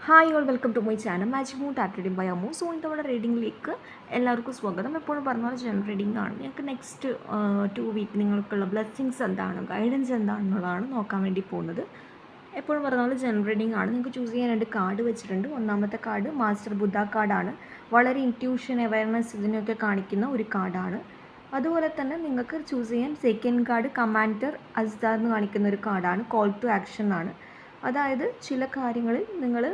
Hi all welcome to my channel magic moon ടാറ്റ് reading by Ammu. So ഇത്തവണ റീഡിങ്ങിലേക്ക് എല്ലാവർക്കും സ്വാഗതം. എപ്പോഴും പറഞ്ഞ പോലെ ജനറൽ റീഡിംഗ് ആണ്. ഞങ്ങൾക്ക് നെക്സ്റ്റ് 2 വീക്ക് നിങ്ങൾക്കുള്ള ബ്ലെസ്സിങ്സ് എന്താണ്, ഗൈഡൻസ് എന്താണെന്നുള്ളതാണ് നോക്കാൻ വേണ്ടി പോകുന്നത്. എപ്പോഴും പറഞ്ഞ പോലെ ജനറൽ റീഡിംഗ് ആണ്. നിങ്ങൾക്ക് ചൂസ് ചെയ്യാൻ 2 കാർഡ് വെച്ചിട്ടുണ്ട്. ഒന്നാമത്തെ കാർഡ് മാസ്റ്റർ ബുദ്ധ കാർഡാണ്. വളരെ ഇൻറ്റ്യൂഷൻ, അവയർനെസ് ഇതിനൊക്കെ കാണിക്കുന്ന ഒരു കാർഡാണ്. അതുപോലെ തന്നെ നിങ്ങൾക്ക് ചൂസ് ചെയ്യാൻ സെക്കൻഡ് കാർഡ് കമാൻഡർ അസ്ദാർ എന്ന് കാണിക്കുന്ന ഒരു കാർഡാണ്. കോൾ ടു ആക്ഷൻ ആണ്. അതായത് ചില കാര്യങ്ങളിൽ നിങ്ങൾ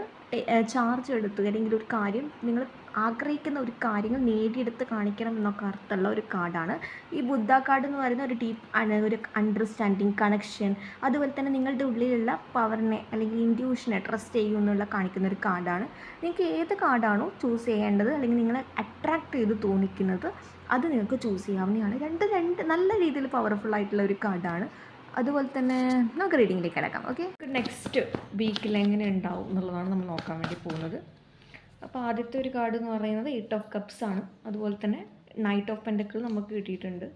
ചാർജ് എടുത്ത് അല്ലെങ്കിൽ ഒരു കാര്യം നിങ്ങൾ ആഗ്രഹിക്കുന്ന ഒരു കാര്യങ്ങൾ നേടിയെടുത്ത് കാണിക്കണം എന്നൊക്കെ അർത്ഥമുള്ള ഒരു കാർഡാണ് ഈ ബുദ്ധ കാർഡ് എന്ന് പറയുന്ന. ഒരു ഡീപ്പ് ഒരു അണ്ടർസ്റ്റാൻഡിങ്, കണക്ഷൻ, അതുപോലെ തന്നെ നിങ്ങളുടെ ഉള്ളിലുള്ള പവറിനെ അല്ലെങ്കിൽ ഇൻറ്റ്യൂഷനെ ട്രസ്റ്റ് ചെയ്യുമെന്നുള്ള കാണിക്കുന്ന ഒരു കാർഡാണ്. നിങ്ങൾക്ക് ഏത് കാർഡാണോ ചൂസ് ചെയ്യേണ്ടത് അല്ലെങ്കിൽ നിങ്ങളെ അട്രാക്റ്റ് ചെയ്ത് തോന്നിക്കുന്നത് അത് നിങ്ങൾക്ക് ചൂസ് ചെയ്യാവുന്നതാണ്. രണ്ട് നല്ല രീതിയിൽ പവർഫുൾ ആയിട്ടുള്ള ഒരു കാർഡാണ്. അതുപോലെ തന്നെ നമുക്ക് റീഡിങ്ങിലേക്ക് കിടക്കാം. ഓക്കെ, നെക്സ്റ്റ് വീക്കിൽ എങ്ങനെ ഉണ്ടാവും എന്നുള്ളതാണ് നമ്മൾ നോക്കാൻ വേണ്ടി പോകുന്നത്. അപ്പോൾ ആദ്യത്തെ ഒരു കാർഡ് എന്ന് പറയുന്നത് 8 ഓഫ് കപ്സ് ആണ്. അതുപോലെ തന്നെ നൈറ്റ് ഓഫ് പെൻഡക്കിൾ നമുക്ക് കിട്ടിയിട്ടുണ്ട്.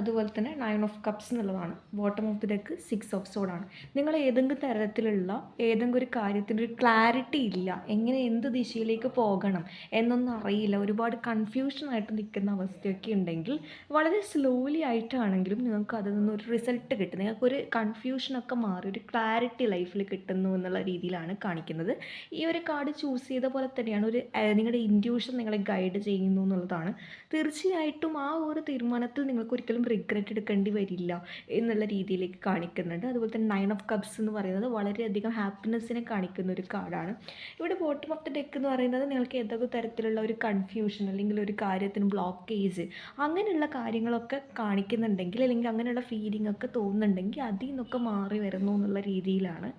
അതുപോലെ തന്നെ 9 ഓഫ് കപ്സ് എന്നുള്ളതാണ്. Bottom of the deck 6 of സോഡാണ്. നിങ്ങൾ ഏതെങ്കിലും തരത്തിലുള്ള ഏതെങ്കിലും ഒരു കാര്യത്തിൻ്റെ ഒരു ക്ലാരിറ്റി ഇല്ല, എങ്ങനെ എന്ത് ദിശയിലേക്ക് പോകണം എന്നൊന്നും അറിയില്ല, ഒരുപാട് കൺഫ്യൂഷനായിട്ട് നിൽക്കുന്ന അവസ്ഥയൊക്കെ ഉണ്ടെങ്കിൽ വളരെ സ്ലോലി ആയിട്ടാണെങ്കിലും നിങ്ങൾക്ക് അതിൽ നിന്നൊരു റിസൾട്ട് കിട്ടും. നിങ്ങൾക്കൊരു കൺഫ്യൂഷനൊക്കെ മാറി ഒരു ക്ലാരിറ്റി ലൈഫിൽ കിട്ടുന്നു എന്നുള്ള രീതിയിലാണ് കാണിക്കുന്നത്. ഈ ഒരു കാർഡ് ചൂസ് ചെയ്ത പോലെ തന്നെയാണ് നിങ്ങളുടെ ഇൻറ്റ്യൂഷൻ നിങ്ങളെ ഗൈഡ് ചെയ്യുന്നു എന്നുള്ളതാണ്. തീർച്ചയായിട്ടും ആ ഒരു തീരുമാനത്തിൽ നിങ്ങൾക്ക് ഒരിക്കലും റിഗ്രറ്റ് എടുക്കേണ്ടി വരില്ല എന്നുള്ള രീതിയിലേക്ക് കാണിക്കുന്നുണ്ട്. അതുപോലെ തന്നെ 9 ഓഫ് കപ്സ് എന്ന് പറയുന്നത് വളരെയധികം ഹാപ്പിനെസ്സിനെ കാണിക്കുന്ന ഒരു കാർഡാണ്. ഇവിടെ ബോട്ടം ഓഫ് ദി ഡെക്ക് എന്ന് പറയുന്നത് നിങ്ങൾക്ക് ഏതൊക്കെ തരത്തിലുള്ള ഒരു കൺഫ്യൂഷൻ അല്ലെങ്കിൽ ഒരു കാര്യത്തിന് ബ്ലോക്കേജ് അങ്ങനെയുള്ള കാര്യങ്ങളൊക്കെ കാണിക്കുന്നുണ്ടെങ്കിൽ അല്ലെങ്കിൽ അങ്ങനെയുള്ള ഫീലിംഗ് ഒക്കെ തോന്നുന്നുണ്ടെങ്കിൽ അതിൽ നിന്നൊക്കെ മാറി വരുന്നു എന്നുള്ള രീതിയിലാണ്.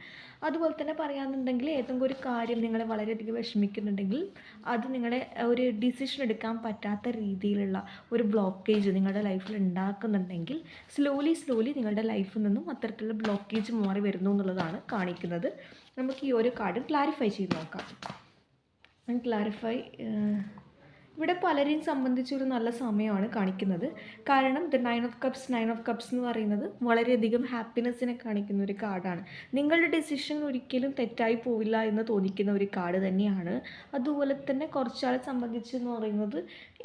അതുപോലെ തന്നെ പറയാമെന്നുണ്ടെങ്കിൽ ഏതെങ്കിലും ഒരു കാര്യം നിങ്ങളെ വളരെയധികം വിഷമിക്കുന്നുണ്ടെങ്കിൽ അത് നിങ്ങളെ ഒരു ഡിസിഷൻ എടുക്കാൻ പറ്റാത്ത രീതിയിലുള്ള ഒരു ബ്ലോക്കേജ് നിങ്ങളുടെ ലൈഫിൽ ഉണ്ടാക്കുന്നുണ്ടെങ്കിൽ സ്ലോലി നിങ്ങളുടെ ലൈഫിൽ നിന്നും അത്തരത്തിലുള്ള ബ്ലോക്കേജ് മാറി വരുന്നു എന്നുള്ളതാണ് കാണിക്കുന്നത്. നമുക്ക് ഈ ഒരു കാർഡ് ക്ലാരിഫൈ ചെയ്ത് നോക്കാം. ഇവിടെ പലരെയും സംബന്ധിച്ചൊരു നല്ല സമയമാണ് കാണിക്കുന്നത്. കാരണം ദ 9 ഓഫ് കപ്സ് എന്ന് പറയുന്നത് വളരെയധികം ഹാപ്പിനെസ്സിനെ കാണിക്കുന്ന ഒരു കാർഡാണ്. നിങ്ങളുടെ ഡിസിഷൻ ഒരിക്കലും തെറ്റായി പോവില്ല എന്ന് തോന്നിക്കുന്ന ഒരു കാർഡ് തന്നെയാണ്. അതുപോലെ തന്നെ കുറച്ചാളെ സംബന്ധിച്ചെന്ന് പറയുന്നത്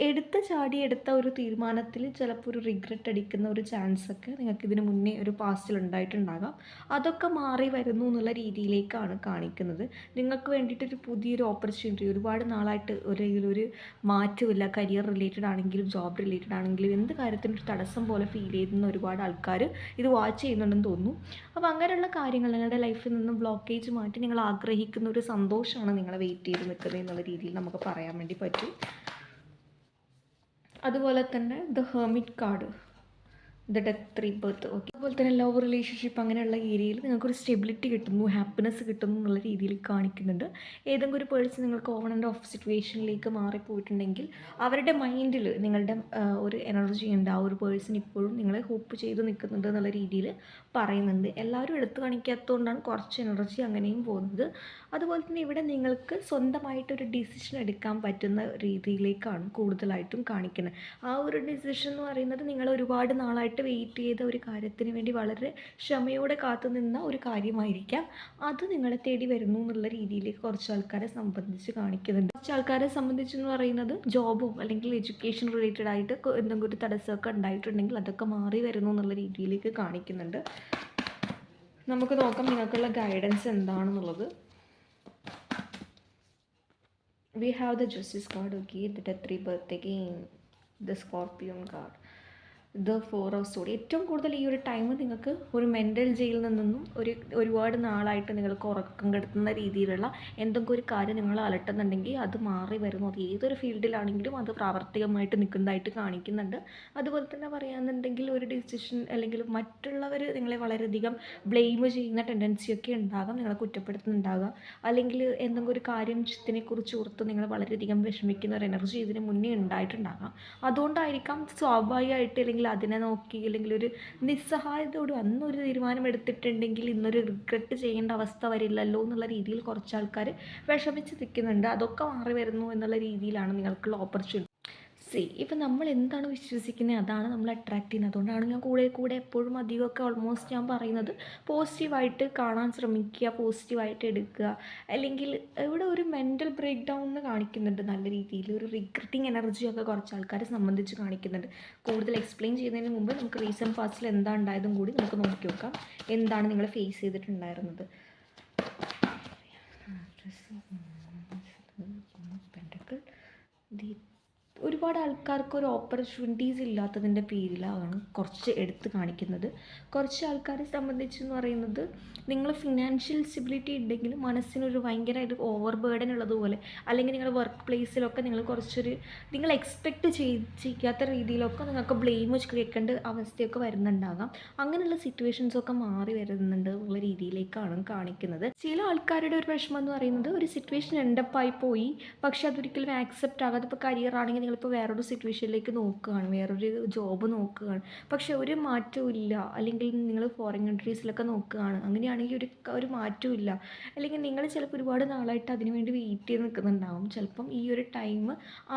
എടുത്ത ഒരു തീരുമാനത്തിൽ ചിലപ്പോൾ ഒരു റിഗ്രറ്റ് അടിക്കുന്ന ഒരു ചാൻസൊക്കെ നിങ്ങൾക്ക് ഇതിന് മുന്നേ ഒരു പാസ്റ്റിൽ ഉണ്ടായിട്ടുണ്ടാകാം. അതൊക്കെ മാറി വരുന്നു എന്നുള്ള രീതിയിലേക്കാണ് കാണിക്കുന്നത്. നിങ്ങൾക്ക് വേണ്ടിയിട്ടൊരു പുതിയൊരു ഓപ്പർച്യൂണിറ്റി, ഒരുപാട് നാളായിട്ട് ഒരു മാറ്റമില്ല, കരിയർ റിലേറ്റഡ് ആണെങ്കിലും ജോബ് റിലേറ്റഡ് ആണെങ്കിലും എന്ത് കാര്യത്തിനും ഒരു തടസ്സം പോലെ ഫീൽ ചെയ്യുന്ന ഒരുപാട് ആൾക്കാർ ഇത് വാച്ച് ചെയ്യുന്നുണ്ടെന്ന് തോന്നുന്നു. അപ്പോൾ അങ്ങനെയുള്ള കാര്യങ്ങൾ നിങ്ങളുടെ ലൈഫിൽ നിന്നും ബ്ലോക്കേജ് മാറ്റി നിങ്ങൾ ആഗ്രഹിക്കുന്ന ഒരു സന്തോഷമാണ് നിങ്ങളെ വെയിറ്റ് ചെയ്ത് നിൽക്കുന്നത് എന്നുള്ള രീതിയിൽ നമുക്ക് പറയാൻ വേണ്ടി പറ്റും. അതുപോലെ തന്നെ the hermit card, the death rebirth. Okay, അതുപോലെ തന്നെ ലവ് റിലേഷൻഷിപ്പ് അങ്ങനെയുള്ള ഏരിയയിൽ നിങ്ങൾക്കൊരു സ്റ്റെബിലിറ്റി കിട്ടുന്നു, ഹാപ്പിനെസ് കിട്ടുന്നു എന്നുള്ള രീതിയിൽ കാണിക്കുന്നുണ്ട്. ഏതെങ്കിലും ഒരു പേഴ്സൺ നിങ്ങൾക്ക് ഓൺ ആൻഡ് ഓഫ് സിറ്റുവേഷനിലേക്ക് മാറിപ്പോയിട്ടുണ്ടെങ്കിൽ അവരുടെ മൈൻഡിൽ നിങ്ങളുടെ ഒരു എനർജി ഉണ്ട്. ആ ഒരു പേഴ്സൺ ഇപ്പോഴും നിങ്ങളെ ഹോപ്പ് ചെയ്ത് നിൽക്കുന്നുണ്ട് എന്നുള്ള രീതിയിൽ പറയുന്നുണ്ട്. എല്ലാവരും എടുത്തു കാണിക്കാത്തതുകൊണ്ടാണ് കുറച്ച് എനർജി അങ്ങനെയും പോകുന്നത്. അതുപോലെ തന്നെ ഇവിടെ നിങ്ങൾക്ക് സ്വന്തമായിട്ടൊരു ഡിസിഷൻ എടുക്കാൻ പറ്റുന്ന രീതിയിലേക്കാണ് കൂടുതലായിട്ടും കാണിക്കുന്നത്. ആ ഒരു ഡിസിഷൻ എന്ന് പറയുന്നത് നിങ്ങൾ ഒരുപാട് നാളായിട്ട് വെയിറ്റ് ചെയ്ത ഒരു കാര്യത്തിന് വേണ്ടി വളരെ ക്ഷമയോടെ കാത്തു നിന്ന ഒരു കാര്യമായിരിക്കാം. അത് നിങ്ങളെ തേടി വരുന്നു എന്നുള്ള രീതിയിലേക്ക് കുറച്ച് ആൾക്കാരെ സംബന്ധിച്ച് കാണിക്കുന്നുണ്ട്. കുറച്ച് ആൾക്കാരെ സംബന്ധിച്ചെന്ന് പറയുന്നത് ജോബോ അല്ലെങ്കിൽ എഡ്യൂക്കേഷൻ റിലേറ്റഡ് ആയിട്ട് എന്തെങ്കിലും ഒരു തടസ്സമൊക്കെ ഉണ്ടായിട്ടുണ്ടെങ്കിൽ അതൊക്കെ മാറി വരുന്നു എന്നുള്ള രീതിയിലേക്ക് കാണിക്കുന്നുണ്ട്. നമുക്ക് നോക്കാം നിങ്ങൾക്കുള്ള ഗൈഡൻസ് എന്താണെന്നുള്ളത്. We have the Justice card, okay, the Death Rebirth again, the Scorpion card, the 4 of Swords. ഏറ്റവും കൂടുതൽ ഈ ഒരു ടൈം നിങ്ങൾക്ക് ഒരു മെൻ്റൽ ജയിലിൽ നിന്നും ഒരുപാട് നാളായിട്ട് നിങ്ങൾക്ക് ഉറക്കം കെടുത്തുന്ന രീതിയിലുള്ള എന്തെങ്കിലും ഒരു കാര്യം നിങ്ങൾ അലട്ടുന്നുണ്ടെങ്കിൽ അത് മാറി വരുന്നു. അത് ഏതൊരു ഫീൽഡിലാണെങ്കിലും അത് പ്രാവർത്തികമായിട്ട് നിൽക്കുന്നതായിട്ട് കാണിക്കുന്നുണ്ട്. അതുപോലെ തന്നെ പറയുകയാണെന്നുണ്ടെങ്കിൽ ഒരു ഡിസിഷൻ അല്ലെങ്കിൽ മറ്റുള്ളവർ നിങ്ങളെ വളരെയധികം ബ്ലെയിം ചെയ്യുന്ന ടെൻഡൻസിയൊക്കെ ഉണ്ടാകാം, നിങ്ങളെ കുറ്റപ്പെടുത്തുന്നുണ്ടാകാം. അല്ലെങ്കിൽ എന്തെങ്കിലും ഒരു കാര്യത്തിനെക്കുറിച്ച് ഓർത്ത് നിങ്ങൾ വളരെയധികം വിഷമിക്കുന്ന ഒരു എനർജി ഇതിന് മുന്നേ ഉണ്ടായിട്ടുണ്ടാകാം. അതുകൊണ്ടായിരിക്കാം സ്വാഭാവികമായിട്ട് അല്ലെങ്കിൽ അതിനെ നോക്കി അല്ലെങ്കിൽ ഒരു നിസ്സഹായതയോട് അന്നൊരു തീരുമാനം എടുത്തിട്ടുണ്ടെങ്കിൽ ഇന്നൊരു റിഗ്രറ്റ് ചെയ്യേണ്ട അവസ്ഥ വരില്ലല്ലോ എന്നുള്ള രീതിയിൽ കുറച്ച് ആൾക്കാർ വിഷമിച്ച് നിൽക്കുന്നുണ്ട്. അതൊക്കെ മാറി വരുന്നു എന്നുള്ള രീതിയിലാണ് നിങ്ങൾക്കുള്ള ഓപ്പർച്യൂണിറ്റി. ഇപ്പം നമ്മൾ എന്താണ് വിശ്വസിക്കുന്നത് അതാണ് നമ്മൾ അട്രാക്റ്റ് ചെയ്യുന്നത്. അതുകൊണ്ടാണ് ഞാൻ കൂടെ കൂടെ എപ്പോഴും അധികമൊക്കെ ഓൾമോസ്റ്റ് ഞാൻ പറയുന്നത് പോസിറ്റീവായിട്ട് കാണാൻ ശ്രമിക്കുക, പോസിറ്റീവായിട്ട് എടുക്കുക. അല്ലെങ്കിൽ ഇവിടെ ഒരു മെൻ്റൽ ബ്രേക്ക് ഡൗൺ എന്ന് കാണിക്കുന്നുണ്ട് നല്ല രീതിയിൽ. ഒരു റിഗ്രറ്റിംഗ് എനർജിയൊക്കെ കുറച്ച് ആൾക്കാരെ സംബന്ധിച്ച് കാണിക്കുന്നുണ്ട്. കൂടുതൽ എക്സ്പ്ലെയിൻ ചെയ്യുന്നതിന് മുമ്പ് നമുക്ക് റീസെൻറ്റ് പാസ്റ്റിൽ എന്താ ഉണ്ടായതും കൂടി നമുക്ക് നോക്കി നോക്കാം. എന്താണ് നിങ്ങൾ ഫേസ് ചെയ്തിട്ടുണ്ടായിരുന്നത്. ഒരുപാട് ആൾക്കാർക്ക് ഒരു ഓപ്പർച്യൂണിറ്റീസ് ഇല്ലാത്തതിൻ്റെ പേരിലാണ് കുറച്ച് എടുത്ത് കാണിക്കുന്നത്. കുറച്ച് ആൾക്കാരെ സംബന്ധിച്ചെന്ന് പറയുന്നത് നിങ്ങൾ ഫിനാൻഷ്യൽ സ്റ്റെബിലിറ്റി ഉണ്ടെങ്കിൽ മനസ്സിനൊരു ഭയങ്കരമായിട്ട് ഓവർ ബേർഡൻ ഉള്ളതുപോലെ, അല്ലെങ്കിൽ നിങ്ങളുടെ വർക്ക് പ്ലേസിലൊക്കെ നിങ്ങൾ കുറച്ചൊരു നിങ്ങൾ എക്സ്പെക്റ്റ് ചെയ്യാത്ത രീതിയിലൊക്കെ നിങ്ങൾക്ക് ബ്ലെയിം കേൾക്കേണ്ട അവസ്ഥയൊക്കെ വരുന്നുണ്ടാകാം. അങ്ങനെയുള്ള സിറ്റുവേഷൻസൊക്കെ മാറി വരുന്നുണ്ട് എന്നുള്ള രീതിയിലേക്കാണ് കാണിക്കുന്നത്. ചില ആൾക്കാരുടെ ഒരു വിഷമം എന്ന് പറയുന്നത് ഒരു സിറ്റുവേഷൻ എൻഡപ്പായി പോയി, പക്ഷെ അതൊരിക്കലും ആക്സെപ്റ്റ് ആകാതെ. ഇപ്പോൾ കരിയർ ആണെങ്കിൽ നിങ്ങളിപ്പോൾ വേറൊരു സിറ്റുവേഷനിലേക്ക് നോക്കുകയാണ്, വേറൊരു ജോബ് നോക്കുകയാണ്, പക്ഷെ ഒരു മാറ്റവും ഇല്ല. അല്ലെങ്കിൽ നിങ്ങൾ ഫോറിൻ കൺട്രീസിലൊക്കെ നോക്കുകയാണ്, അങ്ങനെയാണെങ്കിൽ ഒരു മാറ്റവും ഇല്ല. അല്ലെങ്കിൽ നിങ്ങൾ ചിലപ്പോൾ ഒരുപാട് നാളായിട്ട് അതിന് വേണ്ടി വെയിറ്റ് ചെയ്ത് നിൽക്കുന്നുണ്ടാകും. ചിലപ്പം ഈ ഒരു ടൈം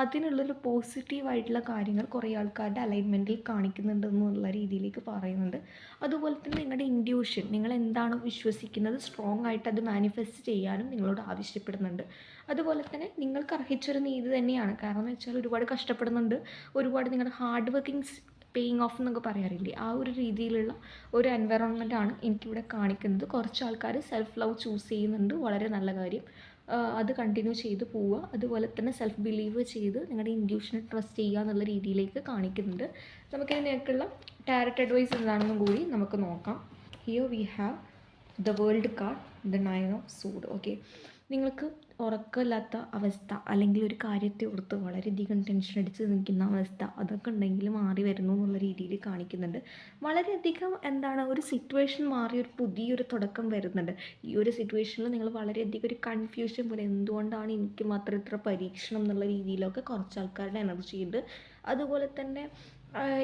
അതിനുള്ളൊരു പോസിറ്റീവായിട്ടുള്ള കാര്യങ്ങൾ കുറേ ആൾക്കാരുടെ അലൈൻമെൻറ്റിൽ കാണിക്കുന്നുണ്ടെന്നുള്ള രീതിയിലേക്ക് പറയുന്നുണ്ട്. അതുപോലെ തന്നെ നിങ്ങളുടെ ഇൻഡ്യൂഷൻ, നിങ്ങൾ എന്താണ് വിശ്വസിക്കുന്നത് സ്ട്രോങ് ആയിട്ട് അത് മാനിഫെസ്റ്റ് ചെയ്യാനും നിങ്ങളോട് ആവശ്യപ്പെടുന്നുണ്ട്. അതുപോലെ തന്നെ നിങ്ങൾക്ക് അർഹിച്ചൊരു നീതി തന്നെയാണ്. കാരണം എന്ന് വെച്ചാൽ ഒരുപാട് കഷ്ടപ്പെടുന്നുണ്ട്, ഒരുപാട് നിങ്ങളുടെ ഹാർഡ് വർക്കിംഗ് പേയിങ് ഓഫ് എന്നൊക്കെ പറയാറില്ലേ, ആ ഒരു രീതിയിലുള്ള ഒരു എൻവയറോൺമെൻറ്റാണ് എനിക്കിവിടെ കാണിക്കുന്നത്. കുറച്ച് ആൾക്കാർ സെൽഫ് ലവ് ചൂസ് ചെയ്യുന്നുണ്ട്, വളരെ നല്ല കാര്യം. അത് കണ്ടിന്യൂ ചെയ്ത് പോവുക. അതുപോലെ തന്നെ സെൽഫ് ബിലീവ് ചെയ്ത് നിങ്ങളുടെ ഇൻഡ്യൂഷനെ ട്രസ്റ്റ് ചെയ്യുക എന്നുള്ള രീതിയിലേക്ക് കാണിക്കുന്നുണ്ട്. നമുക്കിനി നിങ്ങൾക്കുള്ള ടാരറ്റ് അഡ്വൈസ് എന്താണെന്നും കൂടി നമുക്ക് നോക്കാം. Here we have the world card, the 9 of സൂഡ്. Okay, നിങ്ങൾക്ക് ഉറക്കമില്ലാത്ത അവസ്ഥ, അല്ലെങ്കിൽ ഒരു കാര്യത്തെ ഓർത്ത് വളരെയധികം ടെൻഷൻ അടിച്ച് നിൽക്കുന്ന അവസ്ഥ, അതൊക്കെ ഉണ്ടെങ്കിൽ മാറി വരുന്നു എന്നുള്ള രീതിയിൽ കാണിക്കുന്നുണ്ട്. വളരെയധികം എന്താണ്, ഒരു സിറ്റുവേഷൻ മാറി ഒരു പുതിയൊരു തുടക്കം വരുന്നുണ്ട്. ഈ ഒരു സിറ്റുവേഷനിൽ നിങ്ങൾ വളരെയധികം ഒരു കൺഫ്യൂഷൻ പോലെ, എന്തുകൊണ്ടാണ് എനിക്ക് മാത്രം ഇത്ര പരീക്ഷണം എന്നുള്ള രീതിയിലൊക്കെ കുറച്ച് ആൾക്കാരുടെ എനർജി ഉണ്ട്. അതുപോലെ തന്നെ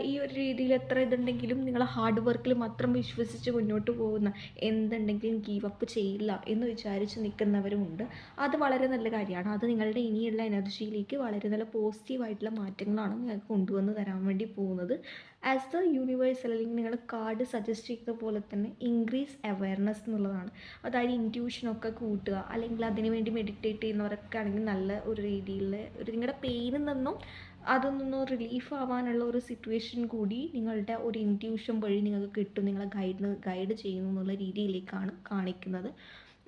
ഈ ഒരു രീതിയിൽ എത്ര ഇതുണ്ടെങ്കിലും നിങ്ങൾ ഹാർഡ് വർക്കിൽ മാത്രം വിശ്വസിച്ച് മുന്നോട്ട് പോകുന്ന, എന്തുണ്ടെങ്കിലും ഗീവ് അപ്പ് ചെയ്യില്ല എന്ന് വിചാരിച്ച് നിൽക്കുന്നവരുമുണ്ട്. അത് വളരെ നല്ല കാര്യമാണ്. അത് നിങ്ങളുടെ ഇനിയുള്ള എനർജിയിലേക്ക് വളരെ നല്ല പോസിറ്റീവായിട്ടുള്ള മാറ്റങ്ങളാണ് നിങ്ങൾക്ക് കൊണ്ടുവന്ന് തരാൻ വേണ്ടി പോകുന്നത്. ആസ് ദ യൂണിവേഴ്സൽ, അല്ലെങ്കിൽ നിങ്ങളുടെ കാർഡ് സജസ്റ്റ് ചെയ്ത പോലെ തന്നെ ഇൻക്രീസ് അവയർനെസ് എന്നുള്ളതാണ്. അതായത് ഇൻറ്റ്യൂഷനൊക്കെ കൂട്ടുക, അല്ലെങ്കിൽ അതിനു വേണ്ടി മെഡിറ്റേറ്റ് ചെയ്യുന്നവരൊക്കെ ആണെങ്കിൽ നല്ല ഒരു രീതിയിൽ ഒരു നിങ്ങളുടെ പെയിനിൽ നിന്നും അതൊന്നും റിലീഫ് ആവാനുള്ള ഒരു സിറ്റുവേഷൻ കൂടി നിങ്ങളുടെ ഒരു ഇൻറ്റ്യൂഷൻ വഴി നിങ്ങൾക്ക് കിട്ടും. നിങ്ങളെ ഗൈഡ് ചെയ്യുന്നു എന്നുള്ള രീതിയിലേക്കാണ് കാണിക്കുന്നത്.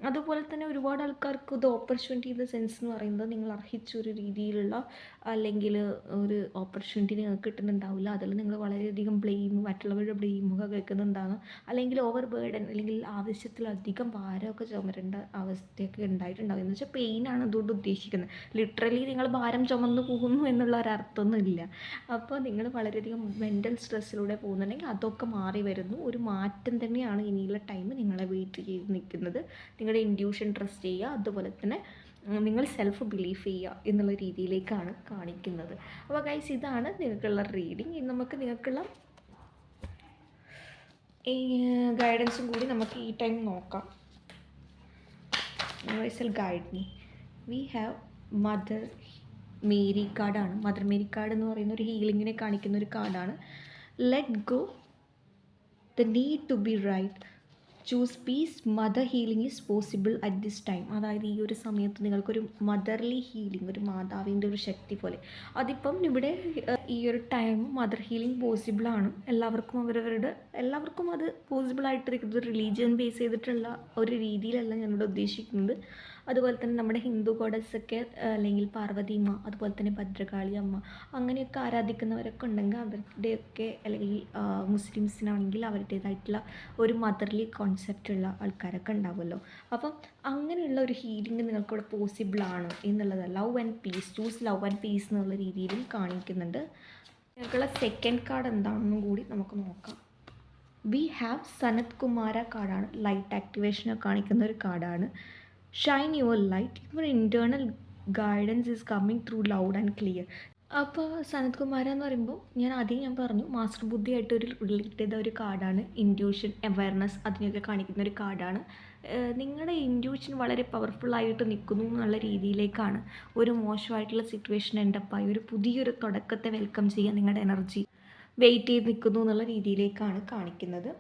അതുപോലെ തന്നെ ഒരുപാട് ആൾക്കാർക്ക് ഇത് ഓപ്പർച്യൂണിറ്റി ഇൻ ദ സെൻസ് എന്ന് പറയുന്നത് നിങ്ങൾ അർഹിച്ചൊരു രീതിയിലുള്ള അല്ലെങ്കിൽ ഒരു ഓപ്പർച്യൂണിറ്റി നിങ്ങൾക്ക് കിട്ടുന്നുണ്ടാവില്ല. അതിൽ നിങ്ങൾ വളരെയധികം മറ്റുള്ളവരുടെ ബ്ലെയിമൊക്കെ കേൾക്കുന്നുണ്ടാകും. അല്ലെങ്കിൽ ഓവർ ബേർഡൻ, അല്ലെങ്കിൽ ആവശ്യത്തിലധികം ഭാരമൊക്കെ ചുമരേണ്ട അവസ്ഥയൊക്കെ ഉണ്ടായിട്ടുണ്ടാകും. എന്ന് വെച്ചാൽ പെയിനാണ് അതുകൊണ്ട് ഉദ്ദേശിക്കുന്നത്. ലിറ്ററലി നിങ്ങൾ ഭാരം ചുമന്ന് പോകുന്നു എന്നുള്ള ഒരർത്ഥമൊന്നും ഇല്ല. അപ്പോൾ നിങ്ങൾ വളരെയധികം മെൻ്റൽ സ്ട്രെസ്സിലൂടെ പോകുന്നുണ്ടെങ്കിൽ അതൊക്കെ മാറി വരുന്നു. ഒരു മാറ്റം തന്നെയാണ് ഇനിയുള്ള ടൈം നിങ്ങളെ വെയിറ്റ് ചെയ്ത് നിൽക്കുന്നത്. നിങ്ങളുടെ ഇൻഡ്യൂഷൻ ട്രസ്റ്റ് ചെയ്യുക, അതുപോലെ തന്നെ നിങ്ങൾ സെൽഫ് ബിലീഫ് ചെയ്യുക എന്നുള്ള രീതിയിലേക്കാണ് കാണിക്കുന്നത്. അപ്പോൾ ഗൈസ്, ഇതാണ് നിങ്ങൾക്കുള്ള റീഡിങ്. ഇനി നമുക്ക് നിങ്ങൾക്കുള്ള ഈ ഗൈഡൻസും കൂടി നമുക്ക് ഈ ടൈം നോക്കാം. Universal guide me. We have mother Mary കാർഡാണ്. മദർ മേരി കാർഡ് എന്ന് പറയുന്ന ഒരു ഹീലിങ്ങിനെ കാണിക്കുന്ന ഒരു കാർഡാണ്. Let go the need to be right, choose peace, mother healing is possible at this time. അതായത് ഈ ഒരു സമയത്ത് നിങ്ങൾക്കൊരു മദർലി ഹീലിംഗ്, ഒരു മാതാവിൻ്റെ ഒരു ശക്തി പോലെ, അതിപ്പം ഇവിടെ ഈ ഒരു ടൈം മദർ ഹീലിംഗ് പോസിബിളാണ്. എല്ലാവർക്കും അത് പോസിബിളായിട്ടിരിക്കുന്നത് റിലീജിയൻ ബേസ് ചെയ്തിട്ടുള്ള ഒരു രീതിയിലല്ല ഞാനിവിടെ ഉദ്ദേശിക്കുന്നത്. അതുപോലെ തന്നെ നമ്മുടെ ഹിന്ദു ഗോഡസൊക്കെ, അല്ലെങ്കിൽ പാർവതിയമ്മ, അതുപോലെ തന്നെ ഭദ്രകാളി അമ്മ, അങ്ങനെയൊക്കെ ആരാധിക്കുന്നവരൊക്കെ ഉണ്ടെങ്കിൽ അവരുടെയൊക്കെ, അല്ലെങ്കിൽ മുസ്ലിംസിനാണെങ്കിൽ അവരുടേതായിട്ടുള്ള ഒരു മദർലി കോൺസെപ്റ്റുള്ള ആൾക്കാരൊക്കെ ഉണ്ടാവുമല്ലോ. അപ്പം അങ്ങനെയുള്ള ഒരു ഹീലിംഗ് നിങ്ങൾക്കിവിടെ പോസിബിളാണ് എന്നുള്ളത്. Love and piece, choose love and piece എന്നുള്ള രീതിയിലും കാണിക്കുന്നുണ്ട്. നിങ്ങൾക്കുള്ള സെക്കൻഡ് കാർഡ് എന്താണെന്നും കൂടി നമുക്ക് നോക്കാം. വി ഹാവ് സനത് കുമാര കാർഡാണ്. ലൈറ്റ് ആക്ടിവേഷനെ കാണിക്കുന്ന ഒരു കാർഡാണ്. Shine your light, your internal guidance is coming through loud and clear. അപ്പോൾ സനത് കുമാര എന്ന് പറയുമ്പോൾ ഞാൻ പറഞ്ഞു മാസ്റ്റർ ബുദ്ധിയായിട്ട് ഒരു റിലേറ്റ് ചെയ്ത ഒരു കാർഡാണ് ഇൻഡ്യൂഷൻ അവയർനെസ് അതിനൊക്കെ കാണിക്കുന്ന ഒരു കാർഡാണ്. നിങ്ങളുടെ ഇൻഡ്യൂഷൻ വളരെ പവർഫുള്ളായിട്ട് നിൽക്കുന്നു എന്നുള്ള രീതിയിലേക്കാണ് ഒരു മോശമായിട്ടുള്ള സിറ്റുവേഷൻ എൻഡപ്പായി ഒരു പുതിയൊരു തുടക്കത്തെ വെൽക്കം ചെയ്യാൻ നിങ്ങളുടെ എനർജി വെയിറ്റ് ചെയ്ത് നിൽക്കുന്നു എന്നുള്ള രീതിയിലേക്കാണ് കാണിക്കുന്നത്.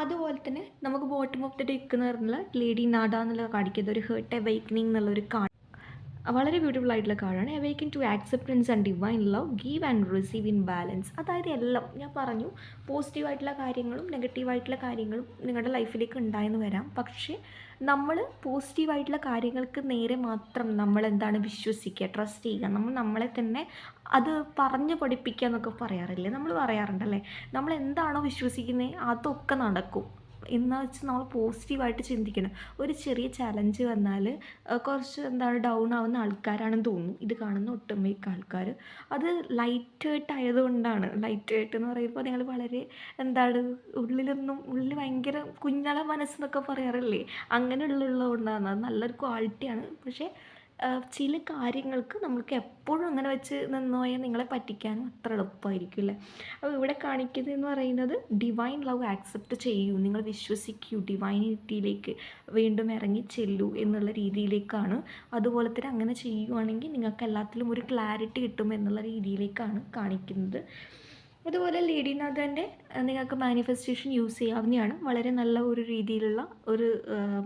അതുപോലെ തന്നെ നമുക്ക് ബോട്ടം ഓഫ് ദി ഡെക്ക് എന്ന് പറഞ്ഞുള്ള ലേഡി നാഡ എന്നുള്ള കാണിക്കുന്നത് ഒരു ഹേർട്ട് അവൈക്കനിങ് എന്നുള്ളൊരു വളരെ ബ്യൂട്ടിഫുൾ ആയിട്ടുള്ള കാർഡാണ്. Awaken to acceptance and divine love, give and receive in balance. അതായത് എല്ലാം ഞാൻ പറഞ്ഞു, പോസിറ്റീവായിട്ടുള്ള കാര്യങ്ങളും നെഗറ്റീവായിട്ടുള്ള കാര്യങ്ങളും നിങ്ങളുടെ ലൈഫിലേക്ക് ഉണ്ടായെന്ന് വരാം. പക്ഷേ നമ്മൾ പോസിറ്റീവായിട്ടുള്ള കാര്യങ്ങൾക്ക് നേരെ മാത്രം നമ്മൾ എന്താണ് വിശ്വസിക്കുക, ട്രസ്റ്റ് ചെയ്യുക. നമ്മൾ നമ്മളെ തന്നെ അത് പറഞ്ഞ് പഠിപ്പിക്കുക എന്നൊക്കെ പറയാറില്ലേ, നമ്മൾ പറയാറുണ്ടല്ലേ. നമ്മൾ എന്താണോ വിശ്വസിക്കുന്നത് അതൊക്കെ നടക്കും എന്ന് വെച്ച് നമ്മൾ പോസിറ്റീവായിട്ട് ചിന്തിക്കണം. ഒരു ചെറിയ ചലഞ്ച് വന്നാൽ കുറച്ച് എന്താണ് ഡൗൺ ആവുന്ന ആൾക്കാരാണെന്ന് തോന്നുന്നു ഇത് കാണുന്ന ഒട്ടുമിക്ക ആൾക്കാർ. അത് ലൈറ്റ് വെയ്റ്റ് ആയതുകൊണ്ടാണ്. ലൈറ്റ് വെയ്റ്റ് എന്ന് പറയുമ്പോൾ നിങ്ങൾ വളരെ എന്താണ് ഉള്ളിൽ ഭയങ്കര കുഞ്ഞള മനസ്സെന്നൊക്കെ പറയാറില്ലേ, അങ്ങനെയുള്ളതുകൊണ്ടാണ്. അത് നല്ലൊരു ക്വാളിറ്റിയാണ്. പക്ഷേ ചില കാര്യങ്ങൾക്ക് നമുക്ക് എപ്പോഴും അങ്ങനെ വെച്ച് നിന്ന് പോയാൽ നിങ്ങളെ പറ്റിക്കാനും അത്ര എളുപ്പമായിരിക്കില്ല. അപ്പോൾ ഇവിടെ കാണിക്കുന്നതെന്ന് പറയുന്നത് ഡിവൈൻ ലവ് ആക്സെപ്റ്റ് ചെയ്യൂ, നിങ്ങൾ വിശ്വസിക്കൂ, ഡിവൈനിറ്റിയിലേക്ക് വീണ്ടും ഇറങ്ങി ചെല്ലൂ എന്നുള്ള രീതിയിലേക്കാണ്. അതുപോലെ തന്നെ അങ്ങനെ ചെയ്യുവാണെങ്കിൽ നിങ്ങൾക്ക് എല്ലാത്തിലും ഒരു ക്ലാരിറ്റി കിട്ടും എന്നുള്ള രീതിയിലേക്കാണ് കാണിക്കുന്നത്. അതുപോലെ ലേഡി നാഥൻ്റെ നിങ്ങൾക്ക് മാനിഫെസ്റ്റേഷൻ യൂസ് ചെയ്യാവുന്നതാണ്. വളരെ നല്ല ഒരു രീതിയിലുള്ള ഒരു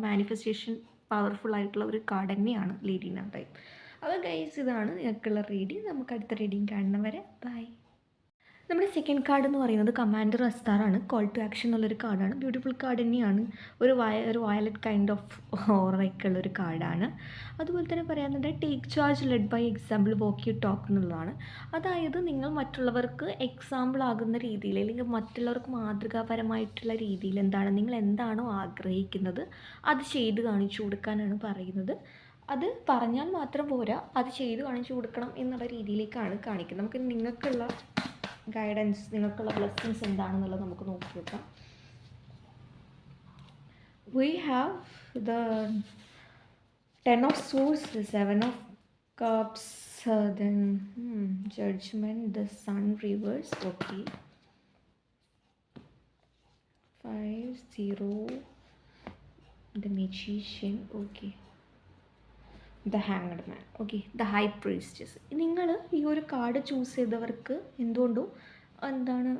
മാനിഫെസ്റ്റേഷൻ പവർഫുള്ളായിട്ടുള്ള ഒരു കാർഡ് തന്നെയാണ് ലേഡി നാഥ. അപ്പോൾ ഗൈസ്, ഇതാണ് നിങ്ങൾക്കുള്ള റീഡിങ്. നമുക്ക് അടുത്ത റീഡിങ് കാണുന്ന വരെ ബൈ. നമ്മുടെ സെക്കൻഡ് കാർഡ് എന്ന് പറയുന്നത് കമാൻഡർ അസ്താറാണ്. കോൾ ടു ആക്ഷൻ എന്നുള്ളൊരു കാർഡാണ്. ബ്യൂട്ടിഫുൾ കാർഡ് തന്നെയാണ്. ഒരു വയലറ്റ് കൈൻഡ് ഓഫ് ഓറൊക്കെ ഉള്ളൊരു കാർഡാണ്. അതുപോലെ തന്നെ പറയാനുണ്ട് take charge lead by example walk you talk എന്നുള്ളതാണ്. അതായത് നിങ്ങൾ മറ്റുള്ളവർക്ക് എക്സാമ്പിൾ ആകുന്ന രീതിയിൽ അല്ലെങ്കിൽ മറ്റുള്ളവർക്ക് മാതൃകാപരമായിട്ടുള്ള രീതിയിൽ നിങ്ങൾ എന്താണോ ആഗ്രഹിക്കുന്നത് അത് ചെയ്ത് കാണിച്ചു കൊടുക്കാനാണ് പറയുന്നത്. അത് പറഞ്ഞാൽ മാത്രം പോരാ, അത് ചെയ്ത് കാണിച്ചു കൊടുക്കണം എന്നുള്ള രീതിയിലേക്കാണ് കാണിക്കുന്നത്. നമുക്ക് നിങ്ങൾക്കുള്ള ഗൈഡൻസ്, നിങ്ങൾക്കുള്ള ബ്ലെസ്സിങ്സ് എന്താണെന്നുള്ളത് നമുക്ക് നോക്കി നോക്കാം. We have the 10 of Swords, the 7 of Cups, then Judgment, the Sun reverse, okay. 5, 0, the Magician, okay. The hanged man, okay. The high priestess. നിങ്ങൾ ഈ ഒരു കാർഡ് ചൂസ് ചെയ്തവർക്ക് എന്തുകൊണ്ടും എന്താണ്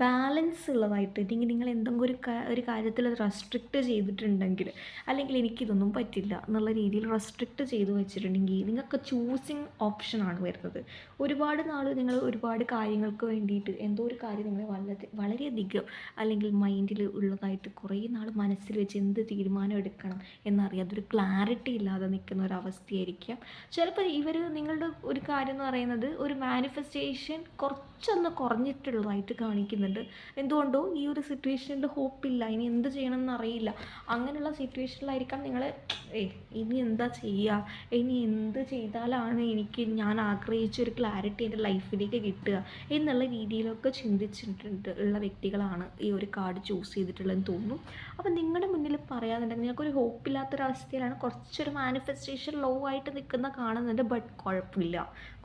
ബാലൻസ് ഉള്ളതായിട്ട്, ഇല്ലെങ്കിൽ നിങ്ങൾ എന്തെങ്കിലും ഒരു കാര്യത്തിൽ അത് റെസ്ട്രിക്റ്റ് ചെയ്തിട്ടുണ്ടെങ്കിൽ, അല്ലെങ്കിൽ എനിക്കിതൊന്നും പറ്റില്ല എന്നുള്ള രീതിയിൽ റെസ്ട്രിക്റ്റ് ചെയ്ത് വെച്ചിട്ടുണ്ടെങ്കിൽ നിങ്ങൾക്ക് ചൂസിങ് ഓപ്ഷനാണ് വരുന്നത്. ഒരുപാട് നാൾ നിങ്ങൾ ഒരുപാട് കാര്യങ്ങൾക്ക് വേണ്ടിയിട്ട് എന്തോ ഒരു കാര്യം നിങ്ങളെ വളരെയധികം അല്ലെങ്കിൽ മൈൻഡിൽ ഉള്ളതായിട്ട് കുറേ നാൾ മനസ്സിൽ വെച്ച് എന്ത് തീരുമാനം എടുക്കണം എന്നറിയാം, അതൊരു ക്ലാരിറ്റി ഇല്ലാതെ നിൽക്കുന്ന ഒരവസ്ഥയായിരിക്കാം. ചിലപ്പോൾ നിങ്ങളുടെ ഒരു കാര്യം എന്ന് പറയുന്നത് ഒരു മാനിഫെസ്റ്റേഷൻ കുറച്ചൊന്ന് കുറഞ്ഞിട്ടുള്ളതായിട്ട് കാണിക്കുന്നുണ്ട്. എന്തുകൊണ്ടോ ഈ ഒരു സിറ്റുവേഷനിൽ ഹോപ്പില്ല, ഇനി എന്ത് ചെയ്യണമെന്ന് അറിയില്ല. അങ്ങനെയുള്ള സിറ്റുവേഷനിലായിരിക്കാം നിങ്ങൾ ഇനി എന്താ ചെയ്യുക, ഇനി എന്ത് ചെയ്താലാണ് ഞാൻ ആഗ്രഹിച്ച ഒരു ക്ലാരിറ്റി എൻ്റെ ലൈഫിലേക്ക് കിട്ടുക എന്നുള്ള രീതിയിലൊക്കെ ചിന്തിച്ചിട്ടുണ്ട് ഉള്ള വ്യക്തികളാണ് ഈ ഒരു കാർഡ് ചൂസ് ചെയ്തിട്ടുള്ളതെന്ന് തോന്നുന്നു. അപ്പം നിങ്ങളുടെ മുന്നിൽ പറയാന്നുണ്ടെങ്കിൽ നിങ്ങൾക്കൊരു ഹോപ്പില്ലാത്തൊരവസ്ഥയിലാണ്, കുറച്ചൊരു മാനിഫെസ്റ്റേഷൻ ലോ ആയിട്ട് നിൽക്കുന്ന കാണുന്നുണ്ട്. ബട്ട്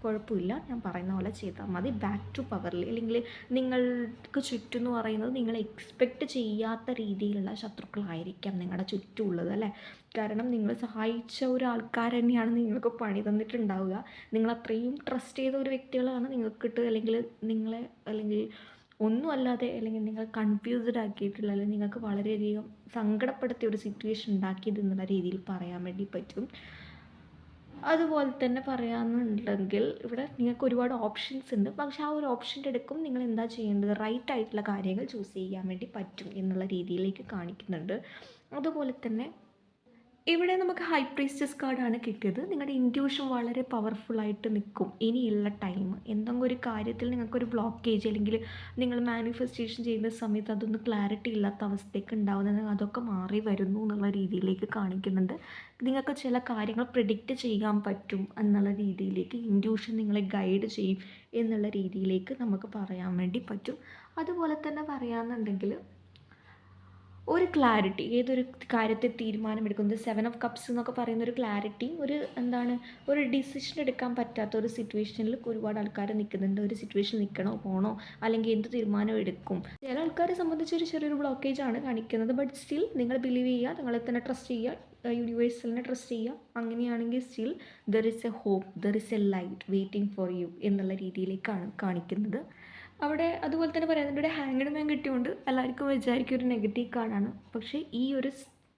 കുഴപ്പമില്ല, ഞാൻ പറയുന്ന പോലെ ചെയ്താൽ മതി. ബാക്ക് ടു പവറിൽ, അല്ലെങ്കിൽ നിങ്ങൾക്ക് ചുറ്റും എന്ന് പറയുന്നത് നിങ്ങൾ എക്സ്പെക്റ്റ് ചെയ്യാത്ത രീതിയിലുള്ള ശത്രുക്കളായിരിക്കാം നിങ്ങളുടെ ചുറ്റുമുള്ളത്, അല്ലേ. കാരണം നിങ്ങൾ സഹായിച്ച ഒരാൾക്കാർ തന്നെയാണ് നിങ്ങൾക്ക് പണി തന്നിട്ടുണ്ടാവുക. നിങ്ങളത്രയും ട്രസ്റ്റ് ചെയ്ത ഒരു വ്യക്തികളാണ് നിങ്ങൾക്കിട്ട് അല്ലെങ്കിൽ ഒന്നും അല്ലാതെ, അല്ലെങ്കിൽ നിങ്ങൾ കൺഫ്യൂസ്ഡ് ആക്കിയിട്ടുള്ള, അല്ലെങ്കിൽ നിങ്ങൾക്ക് വളരെയധികം സങ്കടപ്പെടുത്തിയ ഒരു സിറ്റുവേഷൻ ഉണ്ടാക്കിയത് എന്നുള്ള രീതിയിൽ പറയാൻ വേണ്ടി പറ്റും. അതുപോലെ തന്നെ പറയാമെന്നുണ്ടെങ്കിൽ ഇവിടെ നിങ്ങൾക്ക് ഒരുപാട് ഓപ്ഷൻസ് ഉണ്ട്. പക്ഷേ ആ ഒരു ഓപ്ഷൻ്റെ അടുക്കും നിങ്ങൾ എന്താ ചെയ്യേണ്ടത്, റൈറ്റ് ആയിട്ടുള്ള കാര്യങ്ങൾ ചൂസ് ചെയ്യാൻ വേണ്ടി പറ്റും എന്നുള്ള രീതിയിലേക്ക് കാണിക്കുന്നുണ്ട്. അതുപോലെ തന്നെ ഇവിടെ നമുക്ക് ഹൈ പ്രീസ്റ്റസ് കാർഡാണ് കിട്ടിയത്. നിങ്ങളുടെ ഇൻറ്റ്യൂഷൻ വളരെ പവർഫുള്ളായിട്ട് നിൽക്കും ഇനിയുള്ള ടൈം. എന്തെങ്കിലും ഒരു കാര്യത്തിൽ നിങ്ങൾക്കൊരു ബ്ലോക്കേജ്, അല്ലെങ്കിൽ നിങ്ങൾ മാനിഫെസ്റ്റേഷൻ ചെയ്യുന്ന സമയത്ത് അതൊന്നും ക്ലാരിറ്റി ഇല്ലാത്ത അവസ്ഥയ്ക്ക് ഉണ്ടാകുന്നത്, അതൊക്കെ മാറി വരുന്നു എന്നുള്ള രീതിയിലേക്ക് കാണിക്കുന്നുണ്ട്. നിങ്ങൾക്ക് ചില കാര്യങ്ങൾ പ്രെഡിക്റ്റ് ചെയ്യാൻ പറ്റും എന്നുള്ള രീതിയിലേക്ക് ഇൻറ്റ്യൂഷൻ നിങ്ങളെ ഗൈഡ് ചെയ്യും എന്നുള്ള രീതിയിലേക്ക് നമുക്ക് പറയാൻ വേണ്ടി പറ്റും. അതുപോലെ തന്നെ പറയാമെന്നുണ്ടെങ്കിൽ ഒരു ക്ലാരിറ്റി, ഏതൊരു കാര്യത്തെ തീരുമാനമെടുക്കുന്നത് 7 of Cups എന്നൊക്കെ പറയുന്ന ഒരു ക്ലാരിറ്റി, ഒരു എന്താണ്, ഒരു ഡിസിഷൻ എടുക്കാൻ പറ്റാത്ത ഒരു സിറ്റുവേഷനിൽ ഒരുപാട് ആൾക്കാർ നിൽക്കുന്നുണ്ട്. ഒരു സിറ്റുവേഷൻ നിൽക്കണോ പോണോ, അല്ലെങ്കിൽ എന്ത് തീരുമാനം എടുക്കും. ചില ആൾക്കാരെ സംബന്ധിച്ച് ഒരു ചെറിയൊരു ബ്ലോക്കേജ് ആണ് കാണിക്കുന്നത്. ബട്ട് സ്റ്റിൽ നിങ്ങൾ ബിലീവ് ചെയ്യുക, നിങ്ങളെ തന്നെ ട്രസ്റ്റ് ചെയ്യുക, യൂണിവേഴ്സലിനെ ട്രസ്റ്റ് ചെയ്യുക. അങ്ങനെയാണെങ്കിൽ still there is a hope, there is a light waiting for you എന്നുള്ള രീതിയിലേക്കാണ് കാണിക്കുന്നത്. അവിടെ അതുപോലെ തന്നെ പറയുന്നുണ്ട്, ഇവിടെ ഹാങ്ഡ് മാൻ കിട്ടിയോണ്ട് എല്ലാവർക്കും വിചാരിക്കും ഒരു നെഗറ്റീവ് കാർഡാണ്. പക്ഷേ ഈ ഒരു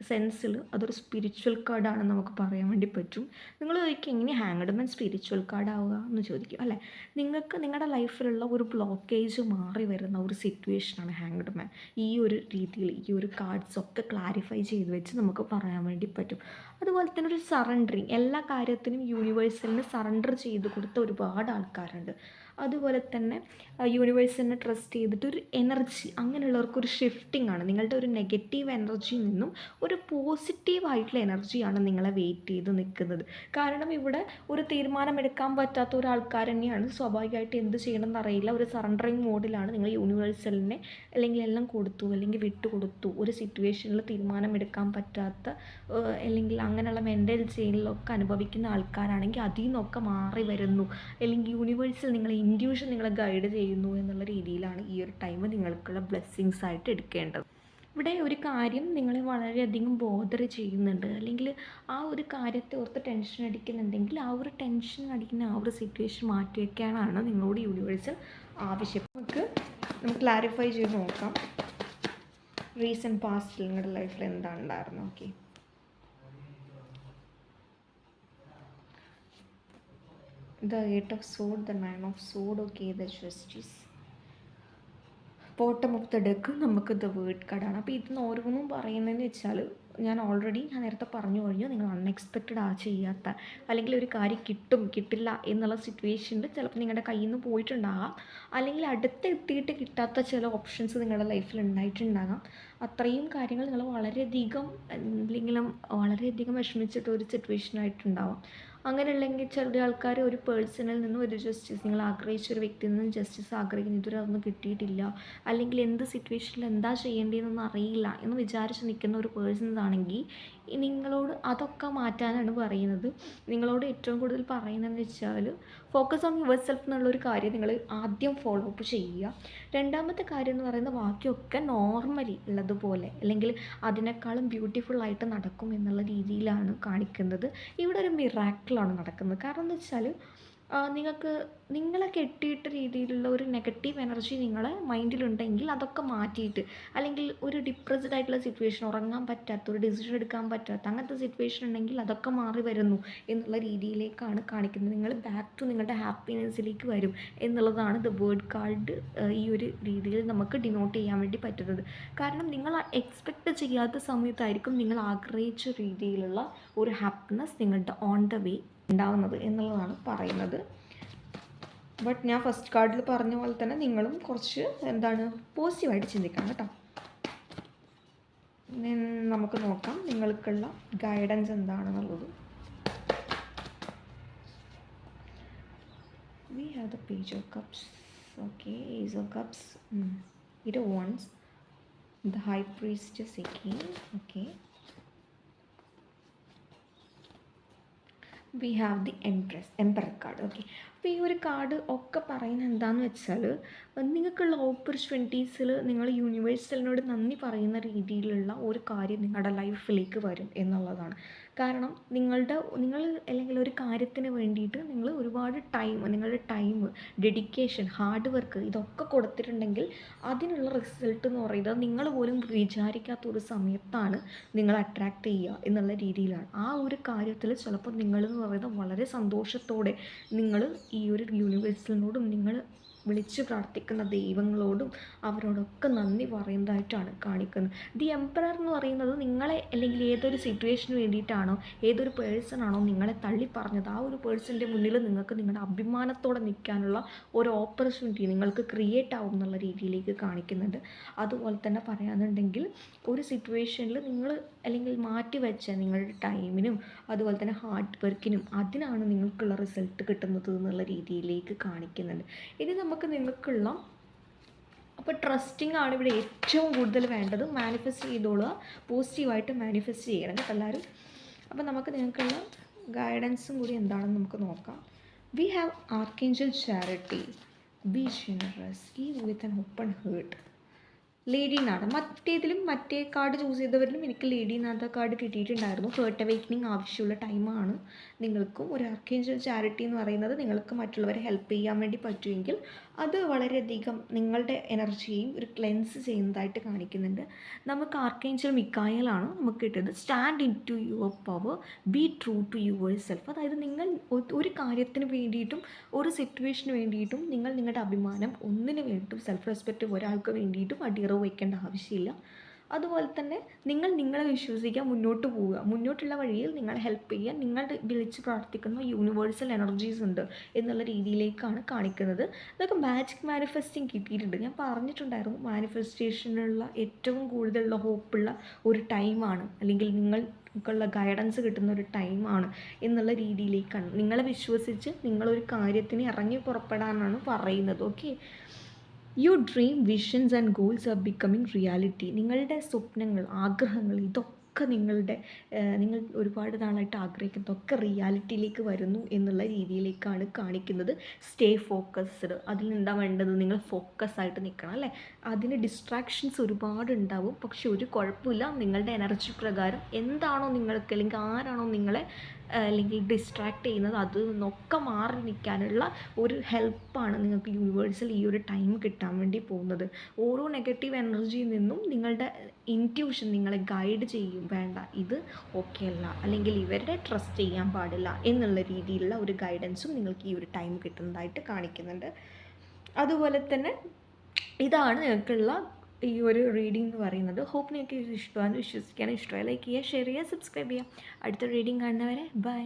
സെൻസിൽ അതൊരു സ്പിരിച്വൽ കാർഡാണെന്ന് നമുക്ക് പറയാൻ വേണ്ടി പറ്റും. നിങ്ങൾ ചോദിക്കും എങ്ങനെ ഹാങ്ഡ് മാൻ സ്പിരിച്വൽ കാർഡ് ആവുക എന്ന് ചോദിക്കും അല്ലേ. നിങ്ങൾക്ക് നിങ്ങളുടെ ലൈഫിലുള്ള ഒരു ബ്ലോക്കേജ് മാറി വരുന്ന ഒരു സിറ്റുവേഷനാണ് ഹാങ്ഡ് മാൻ. ഈ ഒരു രീതിയിൽ ഈ ഒരു കാർഡ്സ് ഒക്കെ ക്ലാരിഫൈ ചെയ്ത് വെച്ച് നമുക്ക് പറയാൻ വേണ്ടി പറ്റും. അതുപോലെ തന്നെ ഒരു സറണ്ടറിങ്, എല്ലാ കാര്യത്തിനും യൂണിവേഴ്സലിന് സറണ്ടർ ചെയ്ത് കൊടുത്ത ഒരുപാട് ആൾക്കാരുണ്ട്. അതുപോലെ തന്നെ യൂണിവേഴ്സിനെ ട്രസ്റ്റ് ചെയ്തിട്ട് ഒരു എനർജി, അങ്ങനെയുള്ളവർക്കൊരു ഷിഫ്റ്റിംഗ് ആണ്. നിങ്ങളുടെ ഒരു നെഗറ്റീവ് എനർജിയിൽ നിന്നും ഒരു പോസിറ്റീവായിട്ടുള്ള എനർജിയാണ് നിങ്ങളെ വെയിറ്റ് ചെയ്ത് നിൽക്കുന്നത്. കാരണം ഇവിടെ ഒരു തീരുമാനം എടുക്കാൻ പറ്റാത്ത ഒരാൾക്കാർ തന്നെയാണ്. സ്വാഭാവികമായിട്ട് എന്ത് ചെയ്യണമെന്ന് അറിയില്ല, ഒരു സറണ്ടറിങ് മോഡിലാണ്. നിങ്ങൾ യൂണിവേഴ്സലിനെ അല്ലെങ്കിൽ എല്ലാം കൊടുത്തു, അല്ലെങ്കിൽ വിട്ടുകൊടുത്തു. ഒരു സിറ്റുവേഷനിൽ തീരുമാനം എടുക്കാൻ പറ്റാത്ത അല്ലെങ്കിൽ അങ്ങനെയുള്ള മെൻ്റൽ ചെയിനിലൊക്കെ അനുഭവിക്കുന്ന ആൾക്കാരാണെങ്കിൽ അതിൽ നിന്നൊക്കെ മാറി വരുന്നു, അല്ലെങ്കിൽ യൂണിവേഴ്സിൽ നിങ്ങളെ ഇൻഡ്യൂഷൻ നിങ്ങളെ ഗൈഡ് ചെയ്യുന്നു എന്നുള്ള രീതിയിലാണ് ഈ ഒരു ടൈം നിങ്ങൾക്കുള്ള ബ്ലെസ്സിങ്സ് ആയിട്ട് എടുക്കേണ്ടത്. ഇവിടെ ഒരു കാര്യം നിങ്ങളെ വളരെയധികം ബോദർ ചെയ്യുന്നുണ്ട്, അല്ലെങ്കിൽ ആ ഒരു കാര്യത്തെ ഓർത്ത് ടെൻഷൻ അടിക്കുന്നുണ്ടെങ്കിൽ ആ ഒരു ടെൻഷൻ അടിക്കുന്ന ആ ഒരു സിറ്റുവേഷൻ മാറ്റി വയ്ക്കാനാണ് നിങ്ങളോട് യൂണിവേഴ്സൽ ആവശ്യം. നമുക്ക് ക്ലാരിഫൈ ചെയ്ത് നോക്കാം റീസെൻറ്റ് പാസ്റ്റിൽ നിങ്ങളുടെ ലൈഫിൽ എന്താണ് ഉണ്ടായിരുന്നത്. Okay, the 8 of Swords, the 9 of Swords, okay, the Justice, bottom of the deck നമുക്ക് ദ വേർഡ് കാർഡാണ്. അപ്പോൾ ഇതിന്ന് ഓരോന്നും പറയുന്നതെന്ന് വെച്ചാൽ ഞാൻ നേരത്തെ പറഞ്ഞു കഴിഞ്ഞു, നിങ്ങൾ അൺഎക്സ്പെക്റ്റഡ് ചെയ്യാത്ത, അല്ലെങ്കിൽ ഒരു കാര്യം കിട്ടും കിട്ടില്ല എന്നുള്ള സിറ്റുവേഷനിൽ ചിലപ്പോൾ നിങ്ങളുടെ കയ്യിൽ നിന്ന് പോയിട്ടുണ്ടാകാം, അല്ലെങ്കിൽ അടുത്തെത്തിയിട്ട് കിട്ടാത്ത ചില ഓപ്ഷൻസ് നിങ്ങളുടെ ലൈഫിൽ ഉണ്ടായിട്ടുണ്ടാകാം. അത്രയും കാര്യങ്ങൾ നിങ്ങൾ വളരെയധികം വിഷമിച്ചിട്ട് ഒരു സിറ്റുവേഷനായിട്ടുണ്ടാവാം. അങ്ങനെയുള്ളെങ്കിൽ ചില ആൾക്കാർ ഒരു പേഴ്സണിൽ നിന്നും ഒരു ജസ്റ്റിസ്, നിങ്ങൾ ആഗ്രഹിച്ച ഒരു വ്യക്തിയിൽ നിന്നും ജസ്റ്റിസ് ആഗ്രഹിക്കുന്നു, ഇതുവരെ അതൊന്നും കിട്ടിയിട്ടില്ല, അല്ലെങ്കിൽ എന്ത് സിറ്റുവേഷനിൽ എന്താ ചെയ്യേണ്ടതെന്നൊന്നും അറിയില്ല എന്ന് വിചാരിച്ച് നിൽക്കുന്ന ഒരു പേഴ്സൺസ് ആണെങ്കിൽ നിങ്ങളോട് അതൊക്കെ മാറ്റാനാണ് പറയുന്നത്. നിങ്ങളോട് ഏറ്റവും കൂടുതൽ പറയുന്നതെന്ന് വെച്ചാൽ ഫോക്കസ് ഓൺ യുവർ സെൽഫ് എന്നുള്ളൊരു കാര്യം നിങ്ങൾ ആദ്യം ഫോളോ അപ്പ് ചെയ്യുക. രണ്ടാമത്തെ കാര്യം എന്ന് പറയുന്നത് ബാക്കിയൊക്കെ നോർമലി ഉള്ളതുപോലെ, അല്ലെങ്കിൽ അതിനേക്കാളും ബ്യൂട്ടിഫുള്ളായിട്ട് നടക്കും എന്നുള്ള രീതിയിലാണ് കാണിക്കുന്നത്. ഇവിടെ ഒരു മിറാക്കിളാണ് നടക്കുന്നത്. കാരണം എന്ന് വെച്ചാൽ നിങ്ങളെ കെട്ടിയിട്ട രീതിയിലുള്ള ഒരു നെഗറ്റീവ് എനർജി നിങ്ങളെ മൈൻഡിലുണ്ടെങ്കിൽ അതൊക്കെ മാറ്റിയിട്ട്, അല്ലെങ്കിൽ ഒരു ഡിപ്രസ്ഡ് ആയിട്ടുള്ള സിറ്റുവേഷൻ, ഉറങ്ങാൻ പറ്റാത്ത, ഒരു ഡിസിഷൻ എടുക്കാൻ പറ്റാത്ത അങ്ങനത്തെ സിറ്റുവേഷൻ ഉണ്ടെങ്കിൽ അതൊക്കെ മാറി വരുന്നു എന്നുള്ള രീതിയിലേക്കാണ് കാണിക്കുന്നത്. നിങ്ങൾ ബാക്ക് ടു നിങ്ങളുടെ ഹാപ്പിനെസ്സിലേക്ക് വരും എന്നുള്ളതാണ് ദ വേർഡ് കാർഡ് ഈ ഒരു രീതിയിൽ നമുക്ക് ഡിനോട്ട് ചെയ്യാൻ വേണ്ടി പറ്റുന്നത്. കാരണം നിങ്ങൾ എക്സ്പെക്റ്റ് ചെയ്യാത്ത സമയത്തായിരിക്കും നിങ്ങൾ ആഗ്രഹിച്ച രീതിയിലുള്ള ഒരു ഹാപ്പിനെസ് നിങ്ങളുടെ ഓൺ ദ വേ ഉണ്ടാവുന്നത് എന്നുള്ളതാണ് പറയുന്നത്. ബട്ട് ഞാൻ ഫസ്റ്റ് കാർഡിൽ പറഞ്ഞ പോലെ തന്നെ നിങ്ങളും കുറച്ച് പോസിറ്റീവായിട്ട് ചിന്തിക്കണം കേട്ടോ. നമുക്ക് നോക്കാം നിങ്ങൾക്കുള്ള ഗൈഡൻസ് എന്താണെന്നുള്ളത്. We have the Page of Cups, okay, Ace of Cups, Eight of Wands, the High Priestess again, okay. We have the Emperor card, okay. അപ്പോൾ ഈ ഒരു കാർഡ് ഒക്കെ പറയുന്നത് എന്താണെന്ന് വെച്ചാൽ നിങ്ങൾക്കുള്ള ഓപ്പർച്യൂണിറ്റീസിൽ നിങ്ങൾ യൂണിവേഴ്സലിനോട് നന്ദി പറയുന്ന രീതിയിലുള്ള ഒരു കാര്യം നിങ്ങളുടെ ലൈഫിലേക്ക് വരും എന്നുള്ളതാണ്. കാരണം നിങ്ങൾ അല്ലെങ്കിൽ ഒരു കാര്യത്തിന് വേണ്ടിയിട്ട് നിങ്ങൾ ഒരുപാട് നിങ്ങളുടെ ടൈം, ഡെഡിക്കേഷൻ, ഹാർഡ് വർക്ക് ഇതൊക്കെ കൊടുത്തിട്ടുണ്ടെങ്കിൽ അതിനുള്ള റിസൾട്ട് എന്ന് പറയുന്നത് നിങ്ങൾ പോലും വിചാരിക്കാത്ത ഒരു സമയത്താണ് നിങ്ങൾ അട്രാക്റ്റ് ചെയ്യുക എന്നുള്ള രീതിയിലാണ്. ആ ഒരു കാര്യത്തിൽ ചിലപ്പോൾ നിങ്ങളെന്ന് പറയുന്നത് വളരെ സന്തോഷത്തോടെ നിങ്ങൾ ഈ ഒരു യൂണിവേഴ്സിനോടും നിങ്ങൾ വിളിച്ച് പ്രാർത്ഥിക്കുന്ന ദൈവങ്ങളോടും അവരോടൊക്കെ നന്ദി പറയുന്നതായിട്ടാണ് കാണിക്കുന്നത്. ദി എംപറർ എന്ന് പറയുന്നത് നിങ്ങളെ, അല്ലെങ്കിൽ ഏതൊരു സിറ്റുവേഷന് വേണ്ടിയിട്ടാണോ, ഏതൊരു പേഴ്സൺ ആണോ നിങ്ങളെ തള്ളി പറഞ്ഞത്, ആ ഒരു പേഴ്സൻ്റെ മുന്നിൽ നിങ്ങൾക്ക് നിങ്ങളുടെ അഭിമാനത്തോടെ നിൽക്കാനുള്ള ഒരു ഓപ്പർച്യൂണിറ്റി നിങ്ങൾക്ക് ക്രിയേറ്റ് ആവും എന്നുള്ള രീതിയിലേക്ക് കാണിക്കുന്നുണ്ട്. അതുപോലെ തന്നെ പറയാനുണ്ടെങ്കിൽ ഒരു സിറ്റുവേഷനിൽ നിങ്ങൾ അല്ലെങ്കിൽ മാറ്റിവെച്ച നിങ്ങളുടെ ടൈമിനും അതുപോലെ തന്നെ ഹാർഡ് വർക്കിനും അതിനാണ് നിങ്ങൾക്കുള്ള റിസൾട്ട് കിട്ടുന്നത് എന്നുള്ള രീതിയിലേക്ക് കാണിക്കുന്നുണ്ട്. ഇനി നമുക്ക് നിങ്ങൾക്കുള്ള അപ്പോൾ ട്രസ്റ്റിംഗ് ആണ് ഇവിടെ ഏറ്റവും കൂടുതൽ വേണ്ടത്. മാനിഫെസ്റ്റ് ചെയ്തോളുക, പോസിറ്റീവായിട്ട് മാനിഫെസ്റ്റ് ചെയ്യണം കേട്ടോ എല്ലാവരും. അപ്പോൾ നമുക്ക് നിങ്ങൾക്കുള്ള ഗൈഡൻസും കൂടി എന്താണെന്ന് നമുക്ക് നോക്കാം. We have archangel charity, be generous, give with an open heart. ലേഡീനാണ് മറ്റേ കാർഡ് ചൂസ് ചെയ്തവരിലും എനിക്ക് ലേഡീനാഥ കാർഡ് കിട്ടിയിട്ടുണ്ടായിരുന്നു. ഹേർട്ട് അവേക്കനിങ് ആവശ്യമുള്ള ടൈമാണ് നിങ്ങൾക്കും. ഒരു ആർക്കേഞ്ചൽ ചാരിറ്റി എന്ന് പറയുന്നത് നിങ്ങൾക്ക് മറ്റുള്ളവരെ ഹെൽപ്പ് ചെയ്യാൻ വേണ്ടി പറ്റുമെങ്കിൽ അത് വളരെയധികം നിങ്ങളുടെ എനർജിയെയും ഒരു ക്ലെൻസ് ചെയ്യുന്നതായിട്ട് കാണിക്കുന്നുണ്ട്. നമുക്ക് ആർക്കേഞ്ചൽ മിക്കായലാണ് നമുക്ക് കിട്ടിയത്. Stand in to your power, be true to yourself. അതായത് നിങ്ങൾ ഒരു കാര്യത്തിന് വേണ്ടിയിട്ടും ഒരു സിറ്റുവേഷന് വേണ്ടിയിട്ടും നിങ്ങൾ നിങ്ങളുടെ അഭിമാനം ഒന്നിനു വേണ്ടിയിട്ടും സെൽഫ് റെസ്പെക്റ്റ് ഒരാൾക്ക് വേണ്ടിയിട്ടും അടിയറവ് വയ്ക്കേണ്ട ആവശ്യമില്ല. അതുപോലെ തന്നെ നിങ്ങൾ നിങ്ങളെ വിശ്വസിക്കാൻ മുന്നോട്ട് പോവുക. മുന്നോട്ടുള്ള വഴിയിൽ നിങ്ങളെ ഹെൽപ്പ് ചെയ്യാൻ നിങ്ങളുടെ വിളിച്ച് പ്രാർത്ഥിക്കുന്ന യൂണിവേഴ്സൽ എനർജീസ് ഉണ്ട് എന്നുള്ള രീതിയിലേക്കാണ് കാണിക്കുന്നത്. ഇതൊക്കെ മാജിക് മാനിഫെസ്റ്റിംഗ് കിട്ടിയിട്ടുണ്ട്. ഞാൻ പറഞ്ഞിട്ടുണ്ടായിരുന്നു മാനിഫെസ്റ്റേഷനുള്ള ഏറ്റവും കൂടുതലുള്ള ഹോപ്പുള്ള ഒരു ടൈമാണ്, അല്ലെങ്കിൽ നിങ്ങൾക്കുള്ള ഗൈഡൻസ് കിട്ടുന്ന ഒരു ടൈമാണ് എന്നുള്ള രീതിയിലേക്കാണ്. നിങ്ങളെ വിശ്വസിച്ച് നിങ്ങളൊരു കാര്യത്തിന് ഇറങ്ങി പുറപ്പെടാനാണ് പറയുന്നത്. Okay, your dream visions and goals are becoming reality. നിങ്ങളുടെ സ്വപ്നങ്ങൾ, ആഗ്രഹങ്ങൾ, ഇതൊക്കെ നിങ്ങൾ ഒരുപാട് നാളായിട്ട് ആഗ്രഹിക്കുന്നതൊക്കെ റിയാലിറ്റിയിലേക്ക് വരുന്നു എന്നുള്ള രീതിയിലേക്കാണ് കാണിക്കുന്നത്. Stay focused. അതിൽ എന്താ വേണ്ടത്? നിങ്ങൾ ഫോക്കസ് ആയിട്ട് നിൽക്കണം അല്ലേ. അതിന് ഡിസ്ട്രാക്ഷൻസ് ഒരുപാട് ഉണ്ടാവും, പക്ഷെ ഒരു കുഴപ്പമില്ല. നിങ്ങളുടെ എനർജി പ്രകാരം എന്താണോ നിങ്ങൾക്ക്, അല്ലെങ്കിൽ ആരാണോ നിങ്ങളെ അല്ലെങ്കിൽ ഡിസ്ട്രാക്ട് ചെയ്യുന്നത്, അതിൽ നിന്നൊക്കെ മാറി നിൽക്കാനുള്ള ഒരു ഹെൽപ്പാണ് നിങ്ങൾക്ക് യൂണിവേഴ്സൽ ഈ ഒരു ടൈം കിട്ടാൻ വേണ്ടി പോകുന്നത്. ഓരോ നെഗറ്റീവ് എനർജിയിൽ നിന്നും നിങ്ങളുടെ ഇൻറ്റ്യൂഷൻ നിങ്ങളെ ഗൈഡ് ചെയ്യും. വേണ്ട, ഇത് ഓക്കെ അല്ല, അല്ലെങ്കിൽ ഇവരുടെ ട്രസ്റ്റ് ചെയ്യാൻ പാടില്ല എന്നുള്ള രീതിയിലുള്ള ഒരു ഗൈഡൻസും നിങ്ങൾക്ക് ഈ ഒരു ടൈം കിട്ടുന്നതായിട്ട് കാണിക്കുന്നുണ്ട്. അതുപോലെ തന്നെ ഇതാണ് നിങ്ങൾക്കുള്ള ഈ ഒരു റീഡിംഗ് എന്ന് പറയുന്നത്. ഹോപ്പ് നിങ്ങൾക്ക് ഇത് ഇഷ്ടമാണ്. വിശ്വസിക്കാൻ ഇഷ്ടമായി ലൈക്ക് ചെയ്യുക, ഷെയർ ചെയ്യുക, സബ്സ്ക്രൈബ് ചെയ്യുക. അടുത്ത റീഡിംഗ് കാണുന്നവരെ ബൈ.